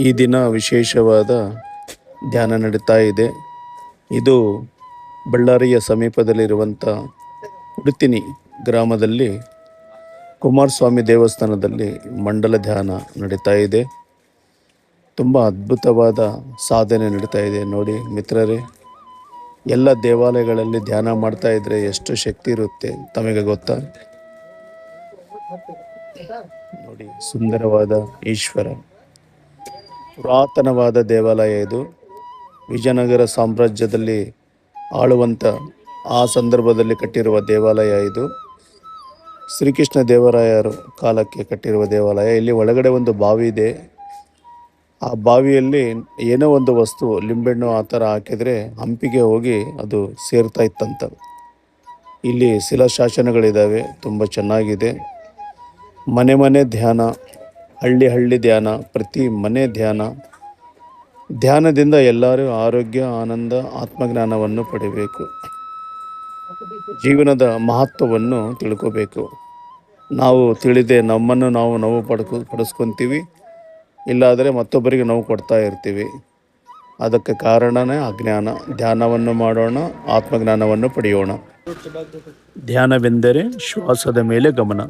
ಈ ದಿನ ವಿಶೇಷವಾದ ಧ್ಯಾನ ನಡೀತಾ ಇದೆ. ಇದು ಬಳ್ಳಾರಿಯ ಸಮೀಪದಲ್ಲಿರುವಂಥ ಉಡುತಿನಿ ಗ್ರಾಮದಲ್ಲಿ ಕುಮಾರಸ್ವಾಮಿ ದೇವಸ್ಥಾನದಲ್ಲಿ ಮಂಡಲ ಧ್ಯಾನ ನಡೀತಾ ಇದೆ. ತುಂಬ ಅದ್ಭುತವಾದ ಸಾಧನೆ ನಡೀತಾ ಇದೆ ನೋಡಿ ಮಿತ್ರರೇ. ಎಲ್ಲ ದೇವಾಲಯಗಳಲ್ಲಿ ಧ್ಯಾನ ಮಾಡ್ತಾ ಇದ್ರೆ ಎಷ್ಟು ಶಕ್ತಿ ಇರುತ್ತೆ ತಮಗೆ ಗೊತ್ತಾ? ನೋಡಿ, ಸುಂದರವಾದ ಈಶ್ವರ, ಪುರಾತನವಾದ ದೇವಾಲಯ ಇದು. ವಿಜಯನಗರ ಸಾಮ್ರಾಜ್ಯದಲ್ಲಿ ಆಳುವಂಥ ಆ ಸಂದರ್ಭದಲ್ಲಿ ಕಟ್ಟಿರುವ ದೇವಾಲಯ ಇದು. ಶ್ರೀಕೃಷ್ಣ ದೇವರಾಯರು ಕಾಲಕ್ಕೆ ಕಟ್ಟಿರುವ ದೇವಾಲಯ. ಇಲ್ಲಿ ಒಳಗಡೆ ಒಂದು ಬಾವಿ ಇದೆ. ಆ ಬಾವಿಯಲ್ಲಿ ಏನೋ ಒಂದು ವಸ್ತು, ಲಿಂಬೆಹಣ್ಣು ಆ ಥರ ಹಾಕಿದರೆ ಹಂಪಿಗೆ ಹೋಗಿ ಅದು ಸೇರ್ತಾ ಇತ್ತಂತ. ಇಲ್ಲಿ ಶಿಲಾಶಾಸನಗಳಿದ್ದಾವೆ, ತುಂಬ ಚೆನ್ನಾಗಿದೆ. ಮನೆ ಮನೆ ಧ್ಯಾನ, ಹಳ್ಳಿ ಹಳ್ಳಿ ಧ್ಯಾನ, ಪ್ರತಿ ಮನೆ ಧ್ಯಾನ. ಧ್ಯಾನದಿಂದ ಎಲ್ಲರೂ ಆರೋಗ್ಯ, ಆನಂದ, ಆತ್ಮಜ್ಞಾನವನ್ನು ಪಡಿಬೇಕು. ಜೀವನದ ಮಹತ್ವವನ್ನು ತಿಳ್ಕೋಬೇಕು. ನಾವು ತಿಳಿದೇ ನಮ್ಮನ್ನು ನಾವು ನೋವು ಪಡಿಸ್ಕೊತೀವಿ, ಇಲ್ಲಾದರೆ ಮತ್ತೊಬ್ಬರಿಗೆ ನೋವು ಕೊಡ್ತಾ ಇರ್ತೀವಿ. ಅದಕ್ಕೆ ಕಾರಣನೇ ಅಜ್ಞಾನ. ಧ್ಯಾನವನ್ನು ಮಾಡೋಣ, ಆತ್ಮಜ್ಞಾನವನ್ನು ಪಡೆಯೋಣ. ಧ್ಯಾನವೆಂದರೆ ಶ್ವಾಸದ ಮೇಲೆ ಗಮನ.